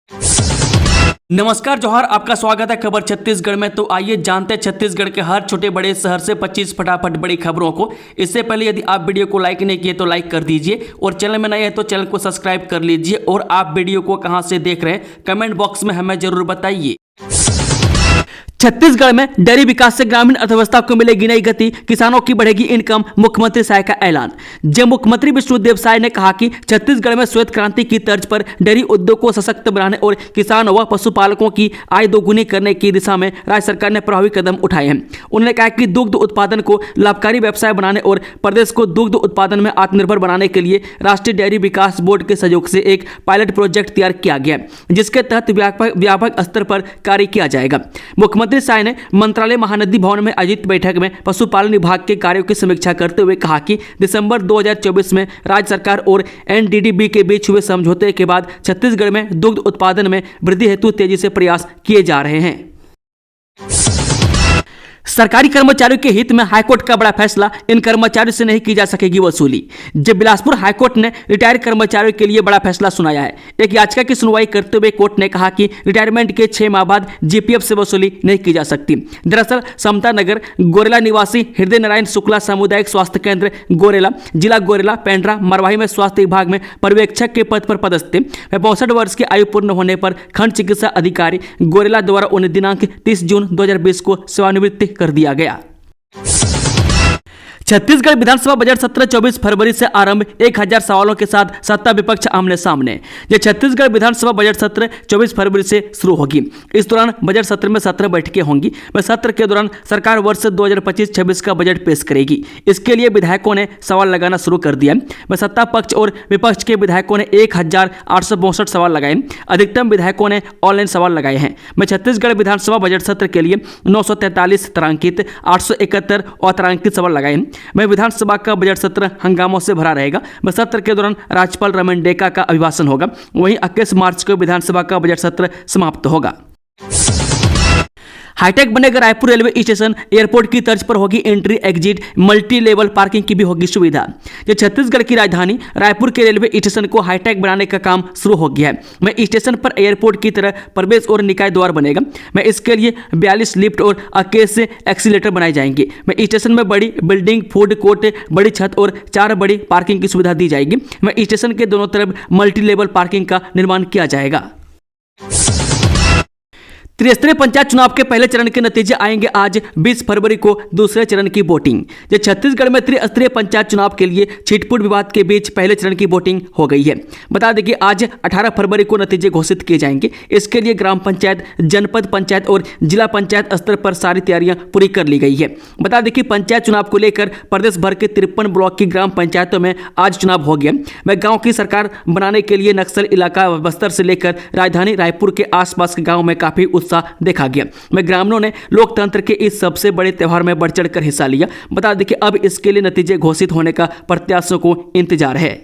नमस्कार जोहार, आपका स्वागत है खबर छत्तीसगढ़ में। तो आइए जानते हैं छत्तीसगढ़ के हर छोटे बड़े शहर से 25 फटाफट बड़ी खबरों को। इससे पहले यदि आप वीडियो को लाइक नहीं किए तो लाइक कर दीजिए और चैनल में नए हैं तो चैनल को सब्सक्राइब कर लीजिए। और आप वीडियो को कहां से देख रहे हैं कमेंट बॉक्स में हमें जरूर बताइए। छत्तीसगढ़ में डेयरी विकास से ग्रामीण अर्थव्यवस्था को मिलेगी नई गति, किसानों की बढ़ेगी इनकम, मुख्यमंत्री साय का ऐलान। जब मुख्यमंत्री विष्णुदेव साय ने कहा कि छत्तीसगढ़ में श्वेत क्रांति की तर्ज पर डेयरी उद्योग को सशक्त बनाने और किसानों व पशुपालकों की आय दोगुनी करने की दिशा में राज्य सरकार ने प्रभावी कदम उठाए हैं। उन्होंने कहा कि दुग्ध उत्पादन को लाभकारी व्यवसाय बनाने और प्रदेश को दुग्ध उत्पादन में आत्मनिर्भर बनाने के लिए राष्ट्रीय डेयरी विकास बोर्ड के सहयोग से एक पायलट प्रोजेक्ट तैयार किया गया, जिसके तहत व्यापक स्तर पर कार्य किया जाएगा। मुख्यमंत्री साय ने मंत्रालय महानदी भवन में आयोजित बैठक में पशुपालन विभाग के कार्यों की समीक्षा करते हुए कहा कि दिसंबर 2024 में राज्य सरकार और एनडीडीबी के बीच हुए समझौते के बाद छत्तीसगढ़ में दुग्ध उत्पादन में वृद्धि हेतु तेजी से प्रयास किए जा रहे हैं। सरकारी कर्मचारियों के हित में हाईकोर्ट का बड़ा फैसला, इन कर्मचारियों से नहीं की जा सकेगी वसूली। जब बिलासपुर हाईकोर्ट ने रिटायर कर्मचारियों के लिए बड़ा फैसला सुनाया है। एक याचिका की सुनवाई करते हुए कोर्ट ने कहा कि रिटायरमेंट के 6 माह बाद जीपीएफ से वसूली नहीं की जा सकती। दरअसल समता नगर गोरेला निवासी हृदय नारायण शुक्ला सामुदायिक स्वास्थ्य केंद्र गोरेला, जिला गोरेला पेंड्रा मरवाही में स्वास्थ्य विभाग में पर्यवेक्षक के पद पर पदस्थ थे। 62 वर्ष की आयु पूर्ण होने पर खंड चिकित्सा अधिकारी गोरेला द्वारा उन्हें दिनांक 30 जून 2020 को सेवानिवृत्त कर दिया गया। छत्तीसगढ़ विधानसभा बजट सत्र 24 फरवरी से आरंभ, 1000 सवालों के साथ सत्ता विपक्ष आमने सामने। यह छत्तीसगढ़ विधानसभा बजट सत्र 24 फरवरी से शुरू होगी। इस दौरान बजट सत्र में 17 बैठकें होंगी। वह सत्र के दौरान सरकार वर्ष 2025-26 का बजट पेश करेगी। इसके लिए विधायकों ने सवाल लगाना शुरू कर दिया। वह सत्ता पक्ष और विपक्ष के विधायकों ने 1862 सवाल लगाए। अधिकतम विधायकों ने ऑनलाइन सवाल लगाए हैं। वह छत्तीसगढ़ विधानसभा बजट सत्र के लिए 943 तारांकित, 871 अतारांकित सवाल लगाए। वह विधानसभा का बजट सत्र हंगामों से भरा रहेगा। वह सत्र के दौरान राज्यपाल रमन डेका का अभिभाषण होगा। वहीं 21 मार्च को विधानसभा का बजट सत्र समाप्त होगा। हाईटेक बनेगा रायपुर रेलवे स्टेशन, एयरपोर्ट की तर्ज पर होगी entry exit, multi level parking की भी होगी सुविधा। जो छत्तीसगढ़ की राजधानी रायपुर के रेलवे स्टेशन को हाईटेक बनाने का काम शुरू हो गया है। मैं स्टेशन पर एयरपोर्ट की तरह प्रवेश और निकाय द्वार बनेगा। मैं इसके लिए 42 लिफ्ट और 21 एक्सीलेटर बनाए जाएंगे। मैं स्टेशन में बड़ी बिल्डिंग, फूड कोर्ट, बड़ी छत और 4 बड़ी पार्किंग की सुविधा दी जाएगी। मैं स्टेशन के दोनों तरफ मल्टी लेवल पार्किंग का निर्माण किया जाएगा। त्रिस्तरीय पंचायत चुनाव के पहले चरण के नतीजे आएंगे आज। 20 फरवरी को दूसरे चरण की वोटिंग। जब छत्तीसगढ़ में त्रिस्तरीय पंचायत चुनाव के लिए छिटपुट विवाद के बीच पहले चरण की वोटिंग हो गई है। बता दें कि आज 18 फरवरी को नतीजे घोषित किए जाएंगे। इसके लिए ग्राम पंचायत, जनपद पंचायत और जिला पंचायत स्तर पर सारी तैयारियां पूरी कर ली गई है। बता दें कि पंचायत चुनाव को लेकर प्रदेश भर के 53 ब्लॉक की ग्राम पंचायतों में आज चुनाव हो गया। वह गाँव की सरकार बनाने के लिए नक्सल इलाका बस्तर से लेकर राजधानी रायपुर के आसपास के गाँव में काफी देखा गया। में ग्रामीणों ने लोकतंत्र के इस सबसे बड़े त्यौहार में बढ़ चढ़कर हिस्सा लिया। बता दें कि अब इसके लिए नतीजे घोषित होने का प्रत्याशियों को इंतजार है।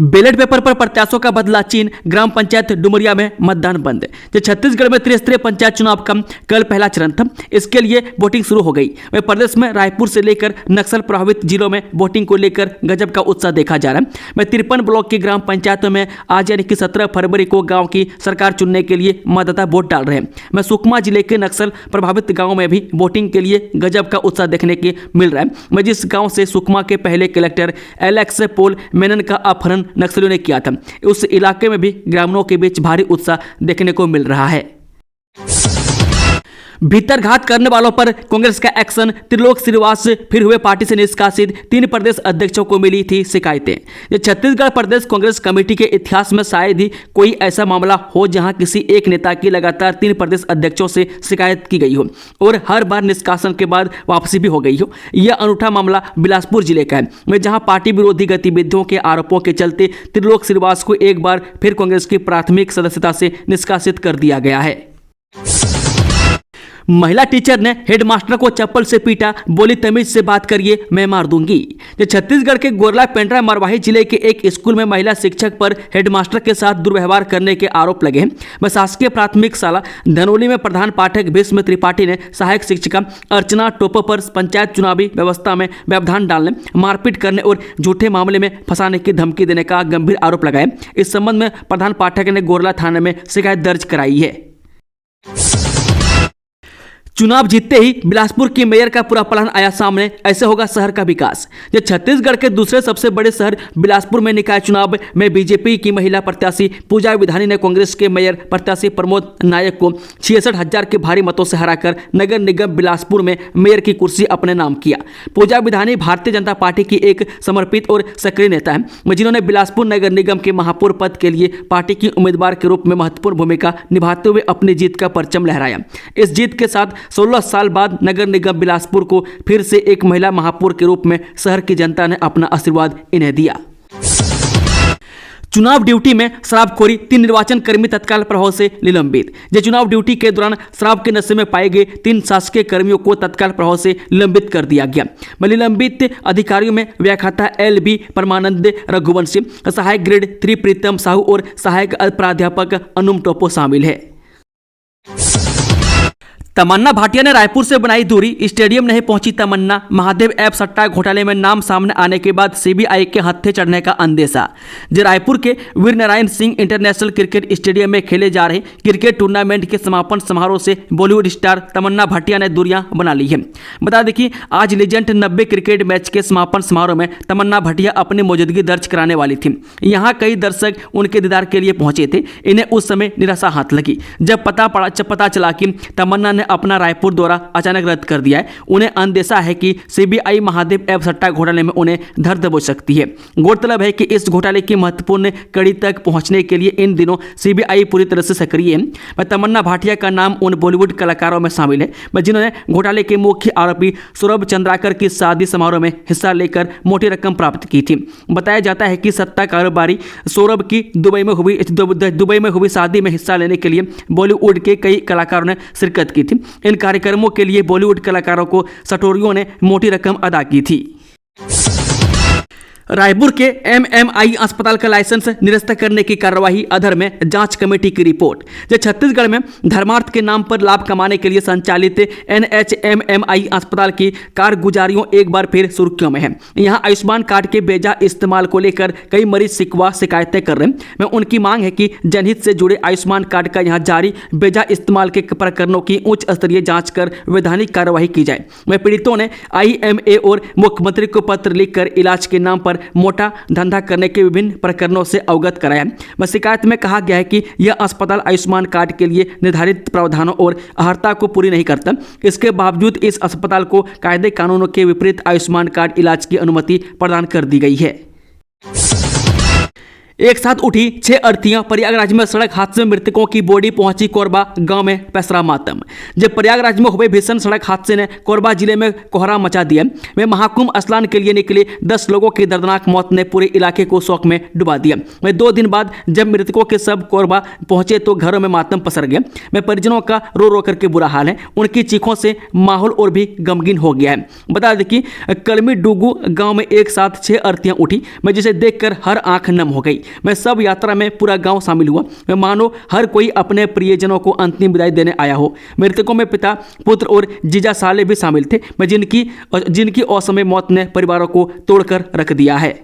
बैलेट पेपर पर प्रत्याशियों का बदला चीन, ग्राम पंचायत डुमरिया में मतदान बंद। जो छत्तीसगढ़ में त्रिस्तरीय पंचायत चुनाव का कल पहला चरण था। इसके लिए वोटिंग शुरू हो गई। वह प्रदेश में रायपुर से लेकर नक्सल प्रभावित जिलों में वोटिंग को लेकर गजब का उत्साह देखा जा रहा है। मैं 53 ब्लॉक की ग्राम पंचायतों में आज यानी कि 17 फरवरी को गाँव की सरकार चुनने के लिए मतदाता वोट डाल रहे हैं। मैं सुकमा जिले के नक्सल प्रभावित गाँव में भी वोटिंग के लिए गजब का उत्साह देखने के मिल रहा है। मैं जिस गाँव से सुकमा के पहले कलेक्टर एलेक्स पोल मेनन का अपहरण नक्सलियों ने किया था, उस इलाके में भी ग्रामीणों के बीच भारी उत्साह देखने को मिल रहा है। भीतरघात करने वालों पर कांग्रेस का एक्शन, त्रिलोक श्रीवास फिर हुए पार्टी से निष्कासित। 3 प्रदेश अध्यक्षों को मिली थी शिकायतें। ये छत्तीसगढ़ प्रदेश कांग्रेस कमेटी के इतिहास में शायद ही कोई ऐसा मामला हो जहां किसी एक नेता की लगातार 3 प्रदेश अध्यक्षों से शिकायत की गई हो और हर बार निष्कासन के बाद वापसी भी हो गई हो। यह अनूठा मामला बिलासपुर जिले का है, जहां पार्टी विरोधी गतिविधियों के आरोपों के चलते त्रिलोक श्रीवास को एक बार फिर कांग्रेस की प्राथमिक सदस्यता से निष्कासित कर दिया गया है। महिला टीचर ने हेडमास्टर को चप्पल से पीटा, बोली तमीज से बात करिए मैं मार दूंगी। छत्तीसगढ़ के गोरला पेंड्रा मरवाही जिले के एक स्कूल में महिला शिक्षक पर हेडमास्टर के साथ दुर्व्यवहार करने के आरोप लगे हैं। शासकीय प्राथमिक शाला धनोली में प्रधान पाठक भीष्म त्रिपाठी ने सहायक शिक्षिका अर्चना टोपो पर पंचायत चुनावी व्यवस्था में व्यवधान डालने, मारपीट करने और झूठे मामले में फंसाने की धमकी देने का गंभीर आरोप लगाया। इस संबंध में प्रधान पाठक ने गोरला थाने में शिकायत दर्ज कराई है। चुनाव जीतते ही बिलासपुर की मेयर का पूरा प्लान आया सामने, ऐसे होगा शहर का विकास। जब छत्तीसगढ़ के दूसरे सबसे बड़े शहर बिलासपुर में निकाय चुनाव में बीजेपी की महिला प्रत्याशी पूजा विधानी ने कांग्रेस के मेयर प्रत्याशी प्रमोद नायक को 66,000 के भारी मतों से हराकर नगर निगम बिलासपुर में मेयर की कुर्सी अपने नाम किया। पूजा विधानी भारतीय जनता पार्टी की एक समर्पित और सक्रिय नेता है, जिन्होंने बिलासपुर नगर निगम के महापौर पद के लिए पार्टी की उम्मीदवार के रूप में महत्वपूर्ण भूमिका निभाते हुए अपनी जीत का परचम लहराया। इस जीत के साथ 16 साल बाद नगर निगम बिलासपुर को फिर से एक महिला महापौर के रूप में शहर की जनता ने अपना आशीर्वाद इन्हें दिया। चुनाव ड्यूटी में शराबखोरी, 3 निर्वाचन कर्मी तत्काल प्रभाव से निलंबित। चुनाव ड्यूटी के दौरान शराब के नशे में पाए गए 3 शासकीय कर्मियों को तत्काल प्रभाव से निलंबित कर दिया गया। निलंबित अधिकारियों में व्याख्याता LB परमानंद रघुवंशी, सहायक ग्रेड 3 प्रीतम साहू और सहायक प्राध्यापक अनुम टोपो शामिल है। तमन्ना भाटिया ने रायपुर से बनाई दूरी, स्टेडियम नहीं पहुंची तमन्ना। महादेव ऐप सट्टा घोटाले में नाम सामने आने के बाद CBI के हत्थे चढ़ने का अंदेशा। रायपुर के Veer Narayan Singh international cricket stadium में खेले जा रहे क्रिकेट टूर्नामेंट के समापन समारोह से बॉलीवुड स्टार तमन्ना भाटिया ने दूरियां बना ली है। बता दें कि आज लीजेंड 90 क्रिकेट मैच के समापन समारोह में तमन्ना भाटिया अपनी मौजूदगी दर्ज कराने वाली थी। यहाँ कई दर्शक उनके दीदार के लिए पहुंचे थे। इन्हें उस समय निराशा हाथ लगी जब पता चला कि तमन्ना ने अपना रायपुर दौरा अचानक रद्द कर दिया है। उन्हें अंदेशा है कि CBI महादेव ऐप सट्टा घोटाले में उन्हें धर दबोच सकती है। गौरतलब है कि इस घोटाले की महत्वपूर्ण कड़ी तक पहुंचने के लिए इन दिनों CBI पूरी तरह से सक्रिय है। तमन्ना भाटिया का नाम उन बॉलीवुड कलाकारों में शामिल है जिन्होंने घोटाले के मुख्य आरोपी सौरभ चंद्राकर की शादी समारोह में हिस्सा लेकर मोटी रकम प्राप्त की थी। बताया जाता है कि सत्ता कारोबारी सौरभ की दुबई में हुई शादी में हिस्सा लेने के लिए बॉलीवुड के कई कलाकारों ने शिरकत की थी। इन कार्यक्रमों के लिए बॉलीवुड कलाकारों को सटोरियों ने मोटी रकम अदा की थी। रायपुर के MMI अस्पताल का लाइसेंस निरस्त करने की कार्रवाई अधर में जांच कमेटी की रिपोर्ट। छत्तीसगढ़ में धर्मार्थ के नाम पर लाभ कमाने के लिए संचालित NHMMI अस्पताल की कारगुजारियों एक बार फिर सुर्खियों में है। यहां आयुष्मान कार्ड के बेजा इस्तेमाल को लेकर कई मरीज शिकायतें कर रहे हैं। उनकी मांग है कि जनहित से जुड़े आयुष्मान कार्ड का यहां जारी बेजा इस्तेमाल के प्रकरणों की उच्च स्तरीय जाँच कर वैधानिक कार्रवाई की जाए। पीड़ितों ने IMA और मुख्यमंत्री को पत्र लिखकर इलाज के नाम पर मोटा धंधा करने के विभिन्न प्रकरणों से अवगत कराया। शिकायत में कहा गया है कि यह अस्पताल आयुष्मान कार्ड के लिए निर्धारित प्रावधानों और अर्हता को पूरी नहीं करता। इसके बावजूद इस अस्पताल को कायदे कानूनों के विपरीत आयुष्मान कार्ड इलाज की अनुमति प्रदान कर दी गई है। एक साथ उठी 6 अर्थियां। प्रयागराज में सड़क हादसे में मृतकों की बॉडी पहुंची कोरबा गांव में पैसरा मातम। जब प्रयागराज में हुए भीषण सड़क हादसे ने कोरबा जिले में कोहरा मचा दिया। वे महाकुंभ स्नान के लिए निकले 10 लोगों की दर्दनाक मौत ने पूरे इलाके को शोक में डुबा दिया। वे 2 दिन बाद जब मृतकों के शव कोरबा पहुंचे तो घरों में मातम पसर गया। वे परिजनों का रो रो करके बुरा हाल है। उनकी चीखों से माहौल और भी गमगीन हो गया है। बता दें कि कलमी डूगू गाँव में एक साथ 6 अर्थियां उठी, जिसे देखकर हर आंख नम हो गई। मैं सब यात्रा में पूरा गांव शामिल हुआ। मैं मानो हर कोई अपने प्रियजनों को अंतिम विदाई देने आया हो। मृतकों में पिता, पुत्र और जीजा साले भी शामिल थे, जिनकी असमय मौत ने परिवारों को तोड़कर रख दिया है।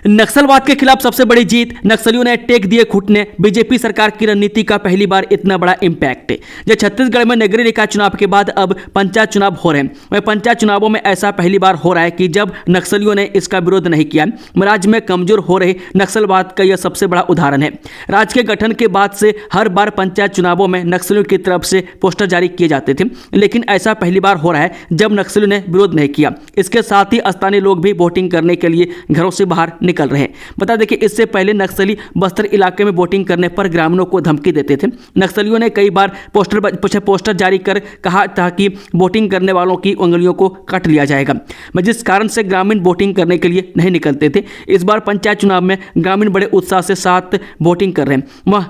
नक्सलवाद के खिलाफ सबसे बड़ी जीत, नक्सलियों ने टेक दिए घुटने। बीजेपी सरकार की रणनीति का पहली बार इतना बड़ा इम्पैक्ट। जब छत्तीसगढ़ में नगरीय निकाय चुनाव के बाद अब पंचायत चुनाव हो रहे हैं। पंचायत चुनावों में ऐसा पहली बार हो रहा है कि जब नक्सलियों ने इसका विरोध नहीं किया। राज्य में कमजोर हो रहे नक्सलवाद का यह सबसे बड़ा उदाहरण है। राज्य के गठन के बाद से हर बार पंचायत चुनावों में नक्सलियों की तरफ से पोस्टर जारी किए जाते थे, लेकिन ऐसा पहली बार हो रहा है जब नक्सलियों ने विरोध नहीं किया। इसके साथ ही स्थानीय लोग भी वोटिंग करने के लिए घरों से बाहर निकल रहे हैं। बता दें कि इससे पहले नक्सली बस्तर इलाके में वोटिंग करने पर ग्रामीणों को धमकी देते थे। नक्सलियों ने कई बार पोस्टर जारी कर कहा था कि वोटिंग करने वालों की उंगलियों को काट लिया जाएगा, जिस कारण से ग्रामीण वोटिंग करने के लिए नहीं निकलते थे। इस बार पंचायत चुनाव में ग्रामीण बड़े उत्साह से साथ वोटिंग कर रहे हैं। वह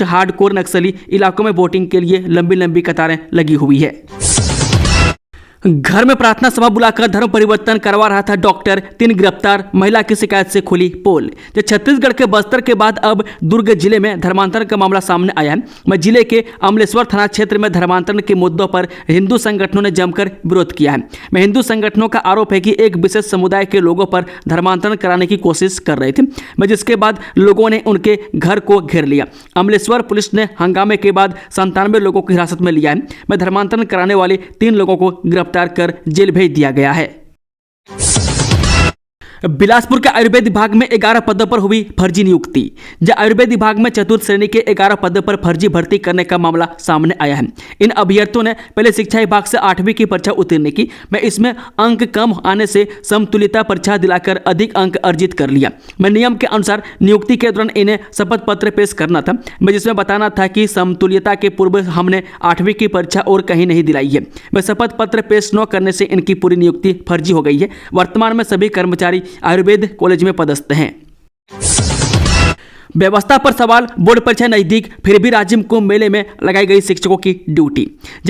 हार्डकोर नक्सली इलाकों में वोटिंग के लिए लंबी लंबी कतारें लगी हुई है। घर में प्रार्थना सभा बुलाकर धर्म परिवर्तन करवा रहा था डॉक्टर, 3 गिरफ्तार, महिला की शिकायत से खुली पोल। छत्तीसगढ़ के बस्तर के बाद अब दुर्ग जिले में धर्मांतरण का मामला सामने आया है। जिले के अमलेश्वर थाना क्षेत्र में धर्मांतरण के मुद्दों पर हिंदू संगठनों ने जमकर विरोध किया है। हिंदू संगठनों का आरोप है कि एक विशेष समुदाय के लोगों पर धर्मांतरण कराने की कोशिश कर रहे थे, जिसके बाद लोगों ने उनके घर को घेर लिया। अमलेश्वर पुलिस ने हंगामे के बाद 97 लोगों को हिरासत में लिया है। धर्मांतरण कराने वाले 3 लोगों को गिरफ्तार कर जेल भेज दिया गया है। बिलासपुर के आयुर्वेद विभाग में 11 पदों पर हुई फर्जी नियुक्ति। आयुर्वेद विभाग में चतुर्थ श्रेणी के 11 पदों पर फर्जी भर्ती करने का मामला सामने आया है। इन अभ्यर्थियों ने पहले शिक्षा विभाग से 8वीं की परीक्षा उत्तीर्ण की, इसमें अंक कम आने से समतुल्यता परीक्षा दिलाकर अधिक अंक अर्जित कर लिया। नियम के अनुसार नियुक्ति के दौरान इन्हें शपथ पत्र पेश करना था, जिसमें बताना था कि समतुल्यता के पूर्व हमने 8वीं की परीक्षा और कहीं नहीं दिलाई है। शपथ पत्र पेश न करने से इनकी पूरी नियुक्ति फर्जी हो गई है। वर्तमान में सभी कर्मचारी आयुर्वेद कॉलेज में पदस्थ हैं। व्यवस्था पर सवाल, बोर्ड परीक्षा नजदीक फिर भी राजिम कुंभ मेले में लगाई गई शिक्षकों की ड्यूटी।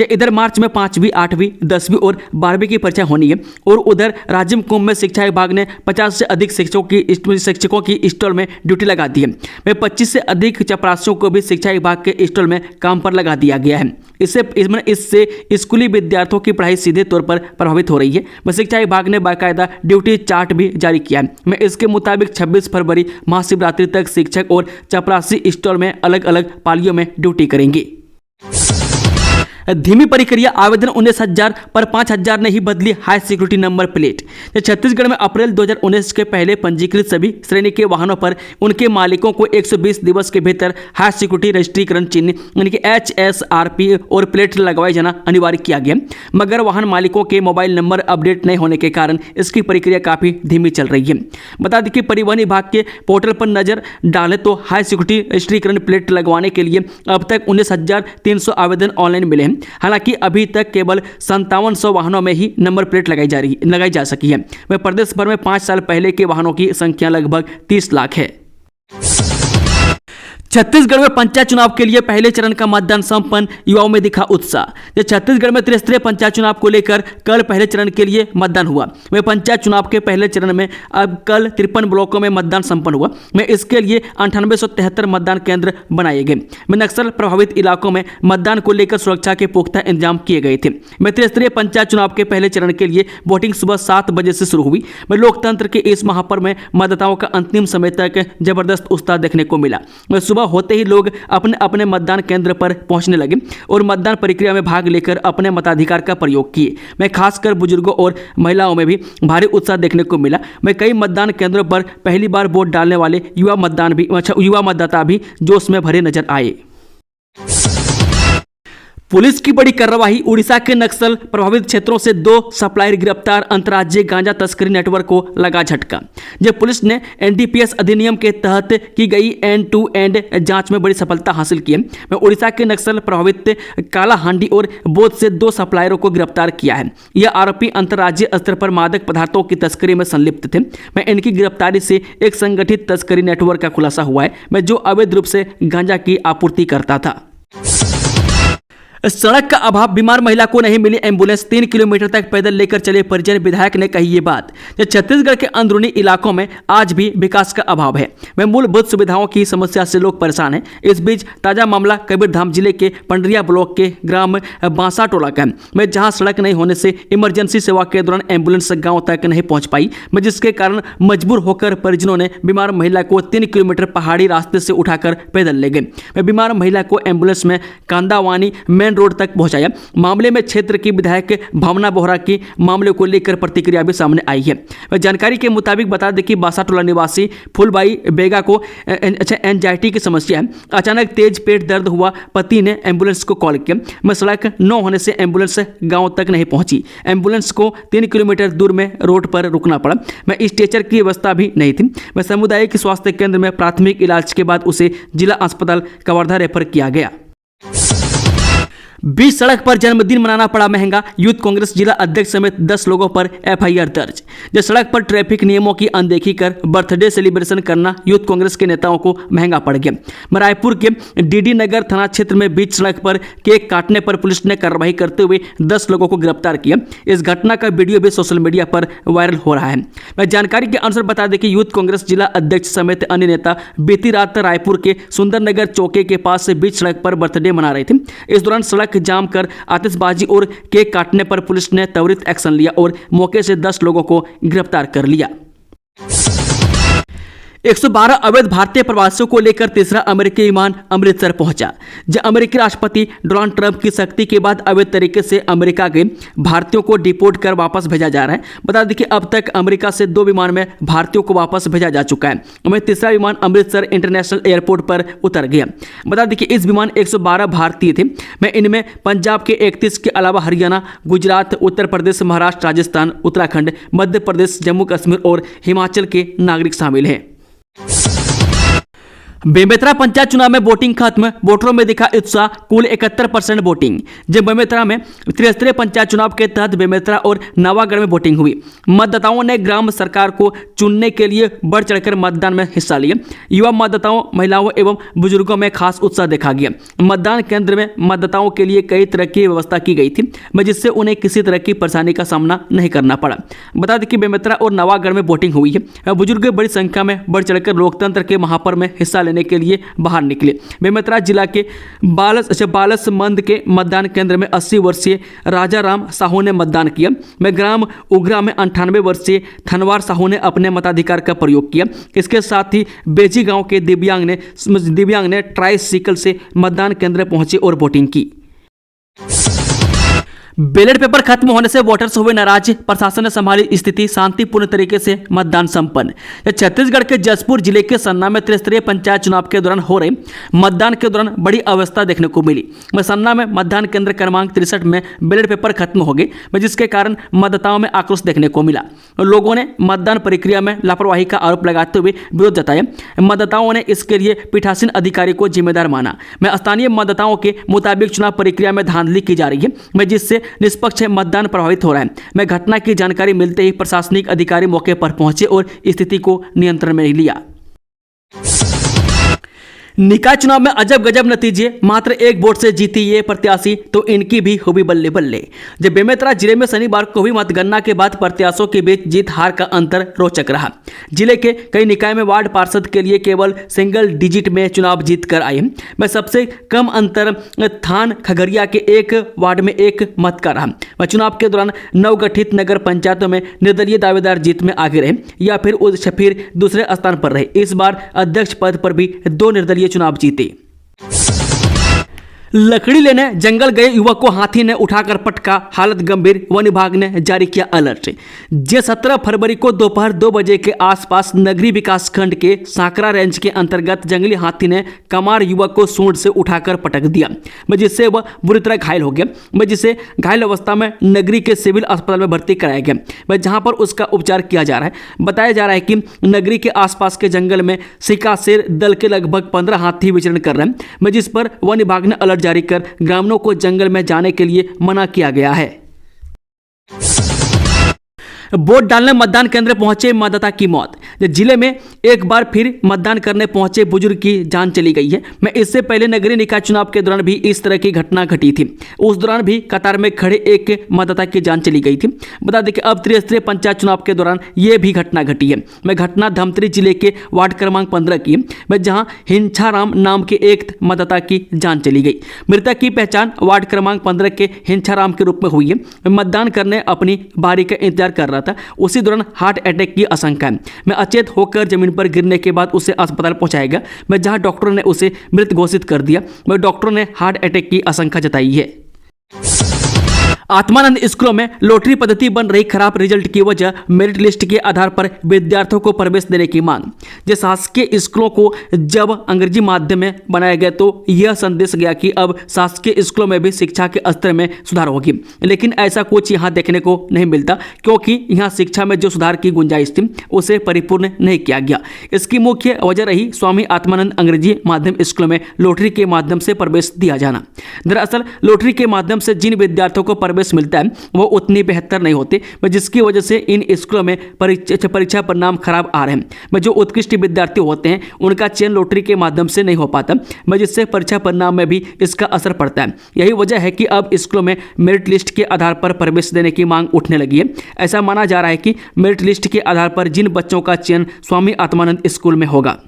इधर मार्च में 5वीं, 8वीं, 10वीं और 12वीं की परीक्षा होनी है और उधर राजिम कुंभ में शिक्षा विभाग ने 50 से अधिक शिक्षकों की स्टॉल में ड्यूटी लगा दी है। 25 से अधिक चपरासियों को भी शिक्षा विभाग के स्टॉल में काम पर लगा दिया गया है। इससे स्कूली विद्यार्थियों की पढ़ाई सीधे तौर पर प्रभावित हो रही है। शिक्षा विभाग ने बाकायदा ड्यूटी चार्ट भी जारी किया है। इसके मुताबिक 26 फरवरी महाशिवरात्रि तक शिक्षक और चपरासी स्टॉल में अलग अलग पालियों में ड्यूटी करेंगे। धीमी प्रक्रिया, आवेदन 19,000 पर 5,000 ने ही बदली high security number plate. Chhattisgarh में अप्रैल 2019 के पहले पंजीकृत सभी श्रेणी के वाहनों पर उनके मालिकों को 120 दिवस के भीतर हाई सिक्योरिटी रजिस्ट्रीकरण चिन्ह यानी कि HSRP और प्लेट लगवाए जाना अनिवार्य किया गया, मगर वाहन मालिकों के मोबाइल नंबर अपडेट नहीं होने के कारण इसकी प्रक्रिया काफ़ी धीमी चल रही है। बता दें कि परिवहन विभाग के पोर्टल पर नजर डालें तो हाई सिक्योरिटी रजिस्ट्रीकरण प्लेट लगवाने के लिए अब तक 19,300 आवेदन ऑनलाइन मिले हैं। हालांकि अभी तक केवल 5700 वाहनों में ही नंबर प्लेट लगाई जा सकी है। वह प्रदेश भर में 5 साल पहले के वाहनों की संख्या लगभग 30 लाख है। छत्तीसगढ़ में पंचायत चुनाव के लिए पहले चरण का मतदान संपन्न, युवाओं में दिखा उत्साह। छत्तीसगढ़ में त्रिस्तरीय पंचायत चुनाव को लेकर कल पहले चरण के लिए मतदान हुआ। पंचायत चुनाव के पहले चरण में अब कल 53 ब्लॉकों में मतदान संपन्न हुआ। इसके लिए 9873 मतदान केंद्र बनाए गए। नक्सल प्रभावित इलाकों में मतदान को लेकर सुरक्षा के पुख्ता इंतजाम किए गए थे। त्रिस्तरीय पंचायत चुनाव के पहले चरण के लिए वोटिंग सुबह 7 बजे से शुरू हुई। लोकतंत्र के इस महापर्व में मतदाताओं का अंतिम समय तक जबरदस्त उत्साह देखने को मिला। सुबह होते ही लोग अपने अपने मतदान केंद्र पर पहुंचने लगे और मतदान प्रक्रिया में भाग लेकर अपने मताधिकार का प्रयोग किए। खासकर बुजुर्गों और महिलाओं में भी भारी उत्साह देखने को मिला। कई मतदान केंद्रों पर पहली बार वोट डालने वाले युवा मतदाता भी जोश में भरे नजर आए। पुलिस की बड़ी कार्रवाई, उड़ीसा के नक्सल प्रभावित क्षेत्रों से 2 सप्लायर गिरफ्तार, अंतर्राज्यीय गांजा तस्करी नेटवर्क को लगा झटका। जब पुलिस ने NDPS अधिनियम के तहत की गई एंड टू एंड जांच में बड़ी सफलता हासिल की है। उड़ीसा के नक्सल प्रभावित कालाहांडी और बोध से 2 सप्लायरों को गिरफ्तार किया है। यह आरोपी अंतर्राज्यीय स्तर पर मादक पदार्थों की तस्करी में संलिप्त थे। इनकी गिरफ्तारी से एक संगठित तस्करी नेटवर्क का खुलासा हुआ है, जो अवैध रूप से गांजा की आपूर्ति करता था। सड़क का अभाव, बीमार महिला को नहीं मिली एम्बुलेंस, 3 किलोमीटर तक पैदल लेकर चले परिजन। विधायक ने कही ये बात। छत्तीसगढ़ के अंदरूनी इलाकों में आज भी विकास का अभाव है। मूलभूत सुविधाओं की समस्या से लोग परेशान हैं। इस बीच ताजा मामला कबीरधाम जिले के पंडरिया ब्लॉक के ग्राम बांसा टोला का है, जहां सड़क नहीं होने से इमरजेंसी सेवा के दौरान एम्बुलेंस गाँव तक नहीं पहुंच पाई, जिसके कारण मजबूर होकर परिजनों ने बीमार महिला को 3 किलोमीटर पहाड़ी रास्ते से उठाकर पैदल ले गए। बीमार महिला को एम्बुलेंस में कांदावानी मेन रोड तक पहुंचाया। मामले में क्षेत्र की विधायक भावना बोहरा की मामले को लेकर प्रतिक्रिया भी सामने आई है। जानकारी के मुताबिक बता दें कि बासाटोला निवासी फुलबाई बेगा को एंजाइटी की समस्या है। अचानक तेज पेट दर्द हुआ। पति ने एम्बुलेंस को कॉल किया। मैं सड़क न होने से एम्बुलेंस गांव तक नहीं पहुंची। एम्बुलेंस को 3 किलोमीटर दूर में रोड पर रुकना पड़ा। मैं स्ट्रेचर की व्यवस्था भी नहीं थी। मैं सामुदायिक स्वास्थ्य केंद्र में प्राथमिक इलाज के बाद उसे जिला अस्पताल कवर्धा रेफर किया गया। बीच सड़क पर जन्मदिन मनाना पड़ा महंगा। यूथ कांग्रेस जिला अध्यक्ष समेत 10 लोगों पर एफआईआर दर्ज। जब सड़क पर ट्रैफिक नियमों की अनदेखी कर बर्थडे सेलिब्रेशन करना यूथ कांग्रेस के नेताओं को महंगा पड़ गया। रायपुर के डीडी नगर थाना क्षेत्र में बीच सड़क पर केक काटने पर पुलिस ने कार्रवाई करते हुए 10 लोगों को गिरफ्तार किया। इस घटना का वीडियो भी सोशल मीडिया पर वायरल हो रहा है। जानकारी के अनुसार बता दें कि यूथ कांग्रेस जिला अध्यक्ष समेत अन्य नेता बीती रात रायपुर के सुंदरनगर चौके के पास से बीच सड़क पर बर्थडे मना रहे थे। इस दौरान सड़क जाम कर आतिशबाजी और केक काटने पर पुलिस ने त्वरित एक्शन लिया और मौके से 10 लोगों को गिरफ्तार कर लिया। 112 अवैध भारतीय प्रवासियों को लेकर तीसरा अमेरिकी विमान अमृतसर पहुंचा। जहां अमेरिकी राष्ट्रपति डोनाल्ड ट्रंप की सख्ती के बाद अवैध तरीके से अमेरिका के भारतीयों को डिपोर्ट कर वापस भेजा जा रहा है। बता दें कि अब तक अमेरिका से 2 विमान में भारतीयों को वापस भेजा जा चुका है। वहीं तीसरा विमान अमृतसर इंटरनेशनल एयरपोर्ट पर उतर गया। बता दें कि इस विमान 112 भारतीय थे। मैं इनमें पंजाब के 31 के अलावा हरियाणा, गुजरात, उत्तर प्रदेश, महाराष्ट्र, राजस्थान, उत्तराखंड, मध्य प्रदेश, जम्मू कश्मीर और हिमाचल के नागरिक शामिल हैं। बेमेतरा पंचायत चुनाव में वोटिंग खत्म। वोटरों में दिखा उत्साह। कुल 71% वोटिंग। जब बेमेतरा में त्रिस्तरीय पंचायत चुनाव के तहत बेमेतरा और नवागढ़ में वोटिंग हुई। मतदाताओं ने ग्राम सरकार को चुनने के लिए बढ़ चढ़कर मतदान में हिस्सा लिया। युवा मतदाताओं, महिलाओं एवं बुजुर्गों में खास उत्साह देखा गया। मतदान केंद्र में मतदाताओं के लिए कई तरह की व्यवस्था की गई थी, जिससे उन्हें किसी तरह की परेशानी का सामना नहीं करना पड़ा। बता दें कि बेमेतरा और नवागढ़ में वोटिंग हुई है। बुजुर्ग बड़ी संख्या में बढ़ चढ़कर लोकतंत्र के महापर्व में हिस्सा लेने के लिए बाहर निकले। बेमेतरा जिला के बालसमंद के मतदान केंद्र में 80 वर्षीय राजाराम साहू ने मतदान किया। मैं ग्राम उगरा में 98 वर्षीय थनवार साहू ने अपने मताधिकार का प्रयोग किया। इसके साथ ही बेजी गांव के दिव्यांग ने ट्राइसिकल से मतदान केंद्र पहुंचे और वोटिंग की। बैलेट पेपर खत्म होने से वोटर्स हुए नाराज। प्रशासन ने संभाली स्थिति। शांतिपूर्ण तरीके से मतदान संपन्न। छत्तीसगढ़ के जसपुर जिले के सन्ना में त्रिस्तरीय पंचायत चुनाव के दौरान हो रहे मतदान के दौरान बड़ी अवस्था देखने को मिली। सन्ना में मतदान केंद्र क्रमांक 63 में बैलेट पेपर खत्म हो गए, जिसके कारण मतदाताओं में आक्रोश देखने को मिला। लोगों ने मतदान प्रक्रिया में लापरवाही का आरोप लगाते हुए विरोध जताया। मतदाताओं ने इसके लिए पीठासीन अधिकारी को जिम्मेदार माना। स्थानीय मतदाताओं के मुताबिक चुनाव प्रक्रिया में धांधली की जा रही है, जिससे निष्पक्ष मतदान प्रभावित हो रहा है। घटना की जानकारी मिलते ही प्रशासनिक अधिकारी मौके पर पहुंचे और स्थिति को नियंत्रण में लिया। निकाय चुनाव में अजब गजब नतीजे। मात्र 1 वोट से जीती ये प्रत्याशी, तो इनकी भी हुई बल्ले बल्ले। जब बेमेतरा जिले में शनिवार को हुई मतगणना के बाद प्रत्याशियों के बीच जीत हार का अंतर रोचक रहा। जिले के कई निकाय में वार्ड पार्षद के लिए केवल सिंगल डिजिट में चुनाव जीत कर आए। मैं सबसे कम अंतर थान खगड़िया के 1 वार्ड में 1 मत का रहा। चुनाव के दौरान नवगठित नगर पंचायतों में निर्दलीय दावेदार जीत में आगे रहे या फिर दूसरे स्थान पर रहे। इस बार अध्यक्ष पद पर भी 2 निर्दलीय चुनाव जीते। लकड़ी लेने जंगल गए युवक को हाथी ने उठाकर पटका। हालत गंभीर। वन विभाग ने जारी किया अलर्ट। 17 फरवरी को दोपहर 2 बजे के आसपास नगरी विकास खंड के सांकरा रेंज के अंतर्गत जंगली हाथी ने कमार युवक को सूंड से उठाकर पटक दिया, जिससे वह बुरी तरह घायल हो गया। जिसे घायल अवस्था में नगरी के सिविल अस्पताल में भर्ती कराया गया, जहां पर उसका उपचार किया जा रहा है। बताया जा रहा है कि नगरी के आसपास के जंगल में शिकार दल के लगभग 15 हाथी विचरण कर रहे हैं, जिस पर वन विभाग ने अलर्ट जारी कर ग्रामीणों को जंगल में जाने के लिए मना किया गया है। वोट डालने मतदान केंद्र पहुंचे मतदाता की मौत। जिले में एक बार फिर मतदान करने पहुंचे बुजुर्ग की जान चली गई है। मैं इससे पहले नगरीय निकाय चुनाव के दौरान भी इस तरह की घटना घटी थी। उस दौरान भी कतार में खड़े एक मतदाता की जान चली गई थी। बता दें कि अब त्रिस्तरीय पंचायत चुनाव के दौरान यह भी घटना घटी है। मैं घटना धमतरी जिले के वार्ड क्रमांक 15 की है, जहां हिंछाराम नाम के एक मतदाता की जान चली गई। मृतक की पहचान वार्ड क्रमांक 15 के हिंछाराम के रूप में हुई है। मतदान करने अपनी बारी का इंतजार कर रहा था। उसी दौरान हार्ट अटैक की आशंका है। मैं अचेत होकर जमीन पर गिरने के बाद उसे अस्पताल पहुंचाया गया, जहां डॉक्टरों ने उसे मृत घोषित कर दिया। डॉक्टरों ने हार्ट अटैक की आशंका जताई है। आत्मानंद स्कूलों में लॉटरी पद्धति बन रही खराब रिजल्ट की वजह मेरिट लिस्ट के आधार पर विद्यार्थियों को प्रवेश देने की मांग। जिस शासकीय स्कूलों को जब अंग्रेजी माध्यम में बनाया गया तो यह संदेश गया कि अब शासकीय स्कूलों में भी शिक्षा के स्तर में सुधार होगी, लेकिन ऐसा कुछ यहाँ देखने को नहीं मिलता, क्योंकि यहाँ शिक्षा में जो सुधार की गुंजाइश थी उसे परिपूर्ण नहीं किया गया। इसकी मुख्य वजह रही स्वामी आत्मानंद अंग्रेजी माध्यम स्कूलों में लॉटरी के माध्यम से प्रवेश दिया जाना। दरअसल लॉटरी के माध्यम से जिन विद्यार्थियों को प्रवेश मिलता है वो उतनी बेहतर नहीं होते, जिसकी वजह से इन स्कूलों में परीक्षा परिणाम खराब आ रहे हैं। जो उत्कृष्ट विद्यार्थी होते हैं उनका चयन लॉटरी के माध्यम से नहीं हो पाता, जिससे परीक्षा परिणाम में भी इसका असर पड़ता है। यही वजह है कि अब स्कूलों में मेरिट लिस्ट के आधार पर प्रवेश देने की मांग उठने लगी है। ऐसा माना जा रहा है कि मेरिट लिस्ट के आधार पर जिन बच्चों का चयन स्वामी आत्मानंद स्कूल में होगा